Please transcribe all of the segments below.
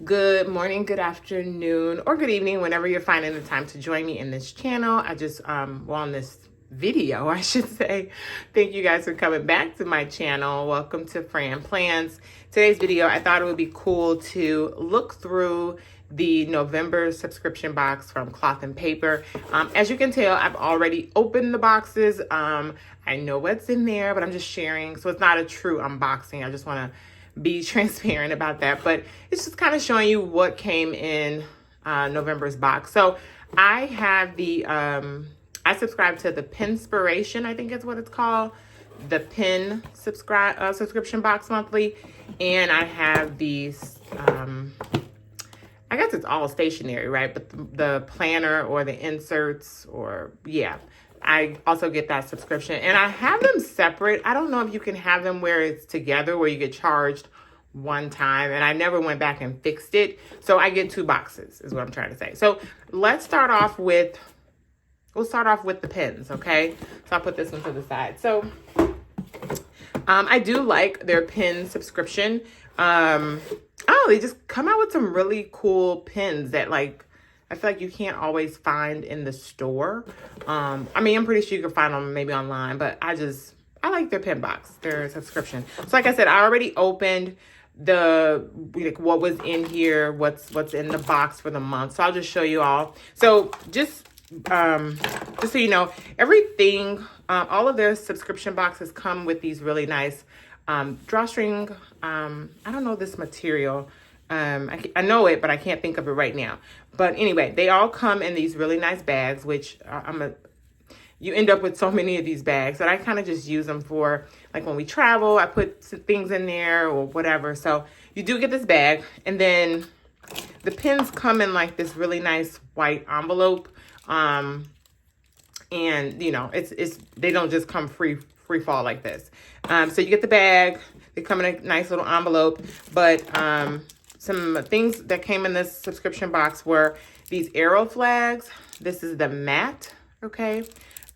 Good morning, good afternoon, or good evening, whenever you're finding the time to join me in this channel. On this video, I should say. Thank you guys for coming back to my channel. Welcome to Fran Plans. Today's video, I thought it would be cool to look through the November subscription box from Cloth and Paper. As you can tell, I've already opened the boxes. I know what's in there, but I'm just sharing. So it's not a true unboxing. I just want to be transparent about that, but it's just kind of showing you what came in November's box. So I have I subscribe to the Pinspiration, I think is what it's called, the Pin subscription box monthly, and I have these, I guess it's all stationary, right? But the planner or the inserts, or yeah, I also get that subscription, and I have them separate. I don't know if you can have them where it's together, where you get charged one time, and I never went back and fixed it. So I get two boxes is what I'm trying to say. So we'll start off with the pins, okay? So I'll put this one to the side. So I do like their pin subscription. They just come out with some really cool pins that I feel like you can't always find in the store. I'm pretty sure you can find them maybe online, but I like their pin box, their subscription. So like I said, I already opened what was in here, what's in the box for the month. So I'll just show you all. So just so you know, everything, all of their subscription boxes come with these really nice drawstring. I don't know this material. I know it, but I can't think of it right now. But anyway, they all come in these really nice bags, which you end up with so many of these bags that I kind of just use them for, like when we travel, I put some things in there or whatever. So you do get this bag, and then the pins come in like this really nice white envelope. And you know, they don't just come free fall like this. So you get the bag, they come in a nice little envelope, but some things that came in this subscription box were these arrow flags. This is the matte, okay?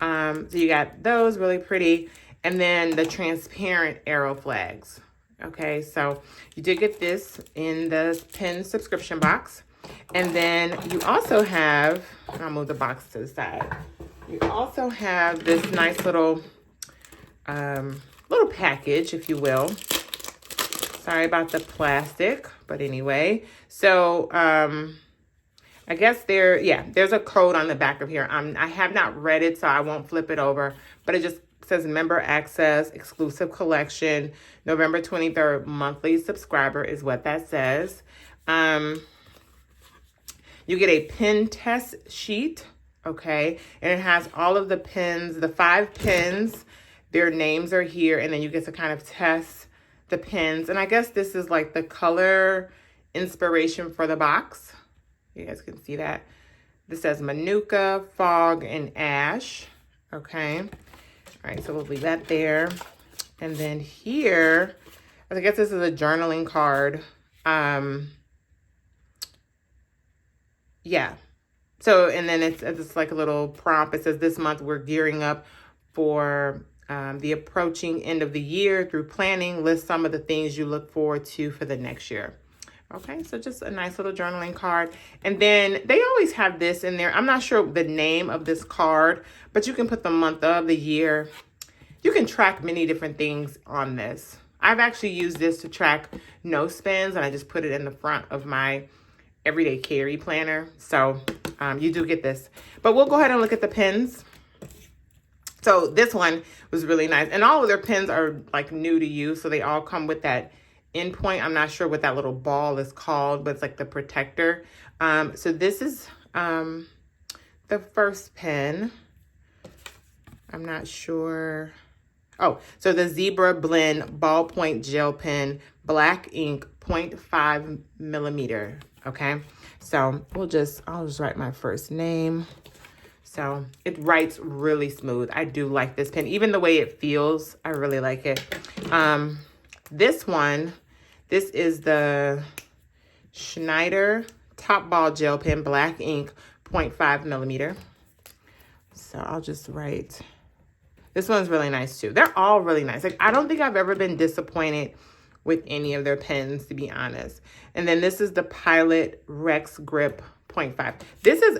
So you got those, really pretty. And then the transparent arrow flags, okay? So you did get this in the pin subscription box. And then you also have, I'll move the box to the side. You also have this nice little package, if you will. Sorry about the plastic, but anyway. So I guess there's a code on the back of here. I have not read it, so I won't flip it over, but it just says member access, exclusive collection, November 23rd monthly subscriber is what that says. You get a pin test sheet, okay? And it has all of the pins, the 5 pins, their names are here, and then you get to kind of test the pins. And I guess this is like the color inspiration for the box. You guys can see that. This says Manuka, Fog, and Ash, okay? All right, so we'll leave that there. And then here, I guess this is a journaling card. Yeah. So, and then it's like a little prompt. It says, this month we're gearing up for the approaching end of the year. Through planning, list some of the things you look forward to for the next year. Okay, so just a nice little journaling card. And then they always have this in there. I'm not sure the name of this card, but you can put the month of the year. You can track many different things on this. I've actually used this to track no spends, and I just put it in the front of my everyday carry planner. So you do get this. But we'll go ahead and look at the pins. So this one was really nice. And all of their pins are like new to you. So they all come with that end point. I'm not sure what that little ball is called, but it's like the protector. So this is the first pin. I'm not sure. Oh, so the Zebra Blend Ballpoint Gel Pen, black ink, 0.5 millimeter. Okay, so I'll just write my first name. So it writes really smooth. I do like this pen. Even the way it feels, I really like it. This is the Schneider Top Ball Gel Pen, black ink, 0.5 millimeter. So I'll just write. This one's really nice too. They're all really nice. Like, I don't think I've ever been disappointed with any of their pens, to be honest. And then this is the Pilot Rex Grip 0.5. This is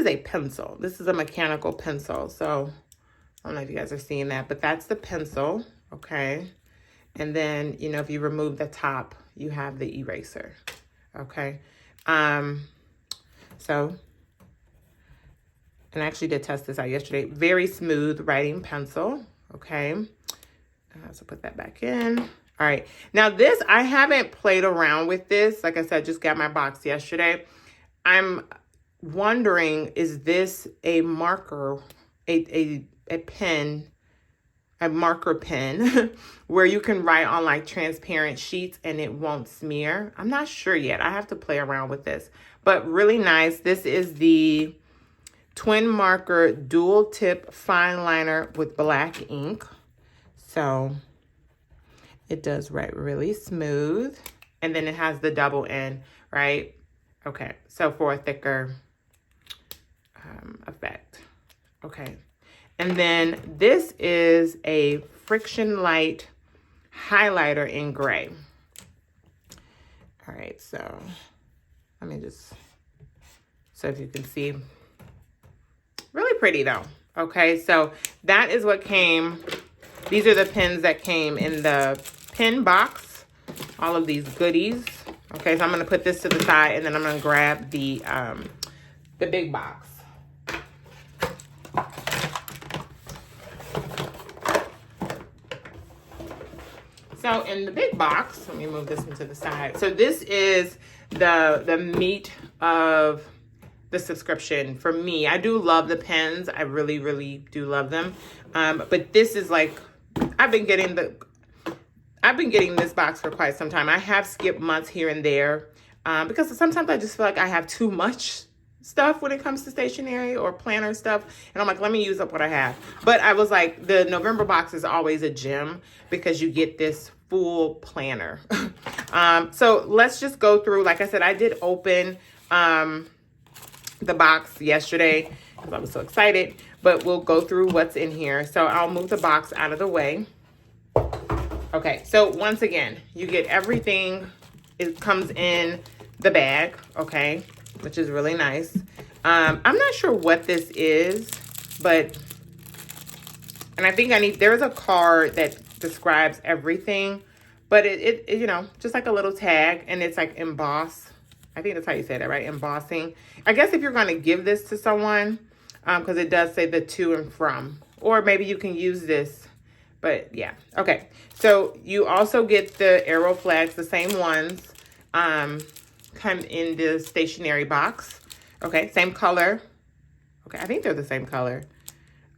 a pencil. This is a mechanical pencil. So I don't know if you guys are seeing that, but that's the pencil, okay? And then, you know, if you remove the top, you have the eraser, okay? So, and I actually did test this out yesterday. Very smooth writing pencil, okay? So put that back in. All right. Now this, I haven't played around with this. Like I said, I just got my box yesterday. I'm wondering, is this a marker, a pen, a marker pen where you can write on like transparent sheets and it won't smear? I'm not sure yet. I have to play around with this, but really nice. This is the Twin Marker Dual Tip Fine Liner with black ink. So it does write really smooth. And then it has the double N, right? Okay, so for a thicker effect. Okay. And then this is a Friction Light highlighter in gray. All right, so let me just, so if you can see, really pretty though. Okay, so that is what came. These are the pens that came in the pen box, all of these goodies. Okay, so I'm gonna put this to the side and then I'm gonna grab the big box. So in the big box, let me move this one to the side. So this is the meat of the subscription for me. I do love the pens. I really, really do love them. But this is like, I've been getting this box for quite some time. I have skipped months here and there because sometimes I just feel like I have too much stuff when it comes to stationery or planner stuff. And I'm like, let me use up what I have. But I was like, the November box is always a gem because you get this full planner. So let's just go through. Like I said, I did open the box yesterday because I was so excited, but we'll go through what's in here. So I'll move the box out of the way. Okay, so once again, you get everything. It comes in the bag, okay, which is really nice. I'm not sure what this is, but, and I think there's a card that describes everything, but it you know, just like a little tag, and it's like embossed. I think that's how you say that, right? Embossing. I guess if you're going to give this to someone, because it does say the to and from, or maybe you can use this, but yeah. Okay, so you also get the arrow flags, the same ones, come in the stationery box. Okay, same color. Okay, I think they're the same color.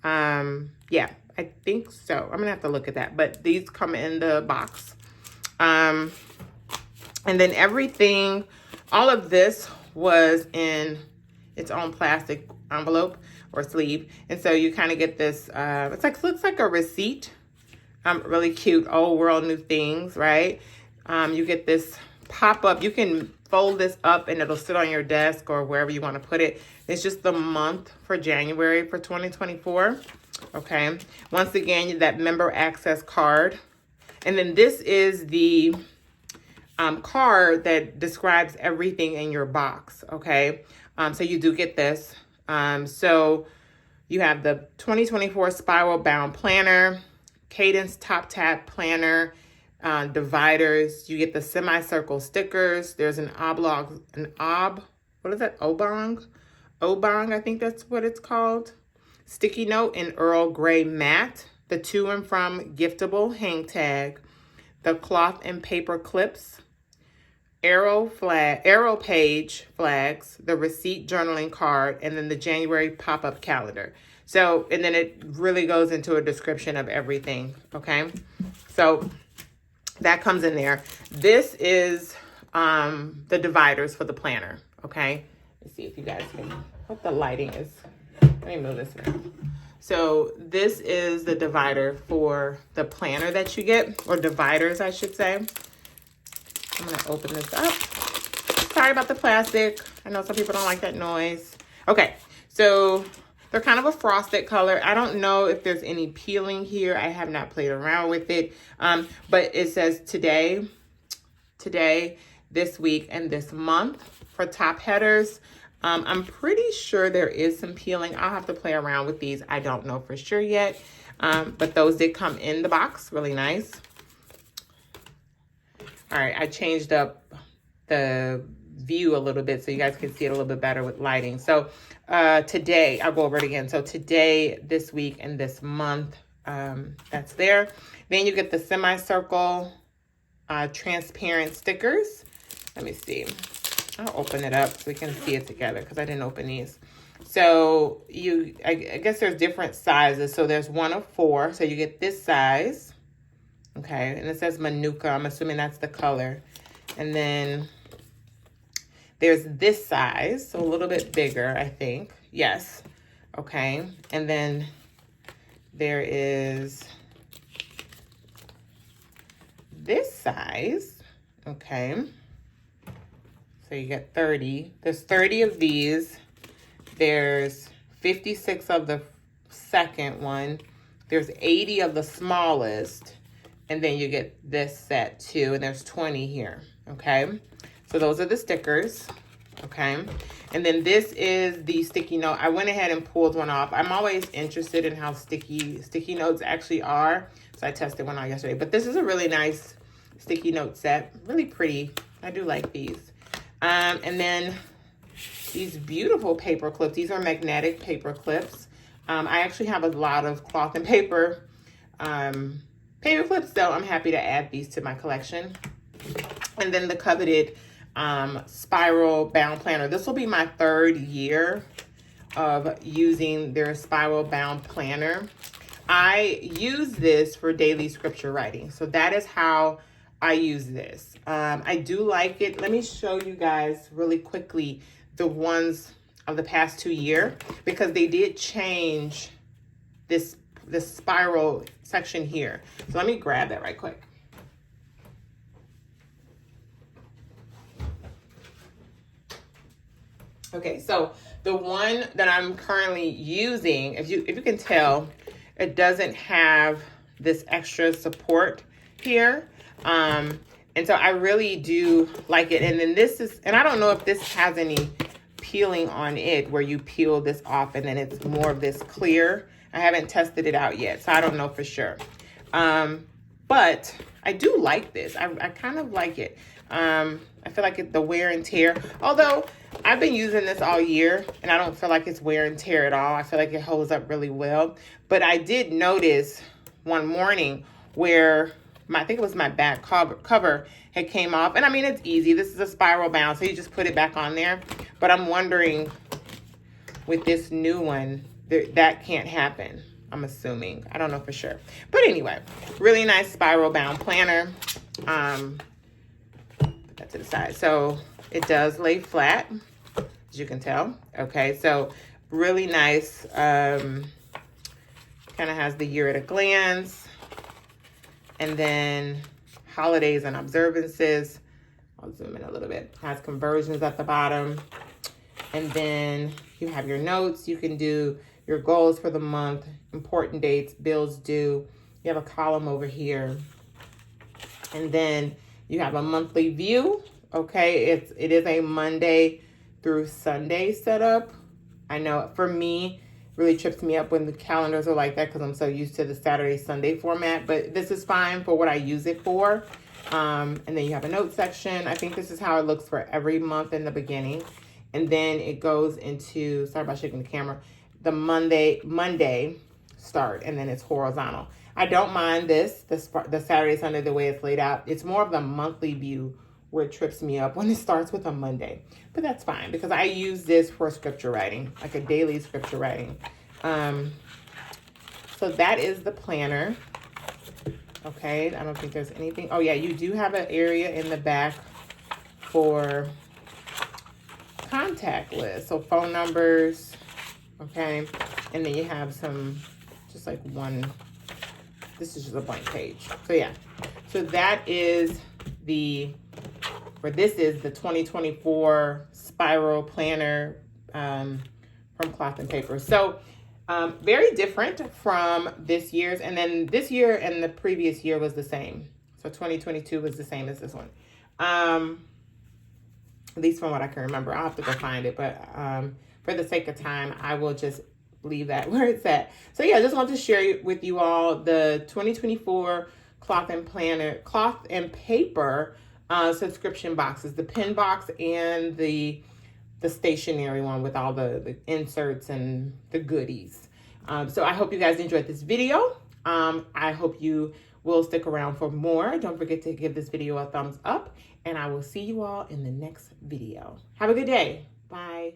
Yeah, I think so. I'm gonna have to look at that, but these come in the box. And then everything, all of this was in its own plastic envelope or sleeve. And so you kind of get this, looks like a receipt. Really cute, old world, new things, right? You get this pop-up. You can fold this up and it'll sit on your desk or wherever you want to put it. It's just the month for January for 2024. Okay. Once again, that member access card. And then this is the card that describes everything in your box. Okay. So you do get this. So you have the 2024 Spiral Bound Planner, Cadence Top Tab Planner, dividers. You get the semicircle stickers. There's an oblong, what is that? Obong, I think that's what it's called. Sticky note in Earl Grey matte. The to and from giftable hang tag. The cloth and paper clips. Arrow page flags. The receipt journaling card. And then the January pop-up calendar. So, and then it really goes into a description of everything. Okay. So that comes in there. This is the dividers for the planner. Okay. Let's see if you guys can, hope the lighting is, let me move this around. So this is the divider for the planner that you get, or dividers, I should say. I'm going to open this up. Sorry about the plastic. I know some people don't like that noise. Okay. So They're kind of a frosted color. I don't know if there's any peeling here. I have not played around with it. But it says today, this week, and this month for top headers. I'm pretty sure there is some peeling. I'll have to play around with these. I don't know for sure yet. But those did come in the box. Really nice. All right, I changed up the view a little bit so you guys can see it a little bit better with lighting. So today, I'll go over it again. So today, this week, and this month, that's there. Then you get the semicircle transparent stickers. Let me see. I'll open it up so we can see it together because I didn't open these. So I guess there's different sizes. So there's 1 of 4. So you get this size. Okay, and it says Manuka. I'm assuming that's the color. And then there's this size, so a little bit bigger, I think. Yes. Okay. And then there is this size. Okay. So you get 30. There's 30 of these. There's 56 of the second one. There's 80 of the smallest. And then you get this set too. And there's 20 here. Okay. So those are the stickers. Okay. And then this is the sticky note. I went ahead and pulled one off. I'm always interested in how sticky notes actually are. So I tested one out yesterday. But this is a really nice sticky note set. Really pretty. I do like these. And then these beautiful paper clips. These are magnetic paper clips. I actually have a lot of cloth and paper clips, so I'm happy to add these to my collection. And then the coveted spiral bound planner. This will be my 3rd year of using their spiral bound planner. I use this for daily scripture writing. So that is how I use this. I do like it. Let me show you guys really quickly the ones of the past 2 years because they did change this spiral section here. So let me grab that right quick. Okay, so the one that I'm currently using, if you can tell, it doesn't have this extra support here. And so I really do like it. And then this is, and I don't know if this has any peeling on it where you peel this off and then it's more of this clear. I haven't tested it out yet, so I don't know for sure. But I do like this. I kind of like it. I feel like the wear and tear, although I've been using this all year and I don't feel like it's wear and tear at all. I feel like it holds up really well. But I did notice one morning where I think it was my back cover had came off. And I mean, it's easy. This is a spiral bound, so you just put it back on there. But I'm wondering with this new one, that can't happen. I'm assuming. I don't know for sure. But anyway, really nice spiral bound planner. Put that to the side. So it does lay flat, as you can tell. Okay, so really nice. Kind of has the year at a glance. And then holidays and observances. I'll zoom in a little bit. Has conversions at the bottom. And then you have your notes. You can do your goals for the month, important dates, bills due. You have a column over here. And then you have a monthly view. Okay, it is a Monday through Sunday setup. I know for me, it really trips me up when the calendars are like that because I'm so used to the Saturday, Sunday format. But this is fine for what I use it for. And then you have a note section. I think this is how it looks for every month in the beginning. And then it goes into, sorry about shaking the camera, the Monday start, and then it's horizontal. I don't mind the Saturday, Sunday, the way it's laid out. It's more of the monthly view where it trips me up when it starts with a Monday. But that's fine because I use this for scripture writing, like a daily scripture writing. So that is the planner. Okay, I don't think there's anything. Oh yeah, you do have an area in the back for contact list. So phone numbers, okay. And then you have some, just like one, this is just a blank page. So yeah, so that is this is the 2024 spiral planner from Cloth and Paper. So Very different from this year's. And then this year and the previous year was the same. So 2022 was the same as this one. At least from what I can remember. I'll have to go find it. But for the sake of time, I will just leave that where it's at. So yeah, I just want to share with you all the 2024 cloth and paper subscription boxes, the pin box and the stationery one with all the inserts and the goodies. So I hope you guys enjoyed this video. I hope you will stick around for more. Don't forget to give this video a thumbs up, and I will see you all in the next video. Have a good day. Bye.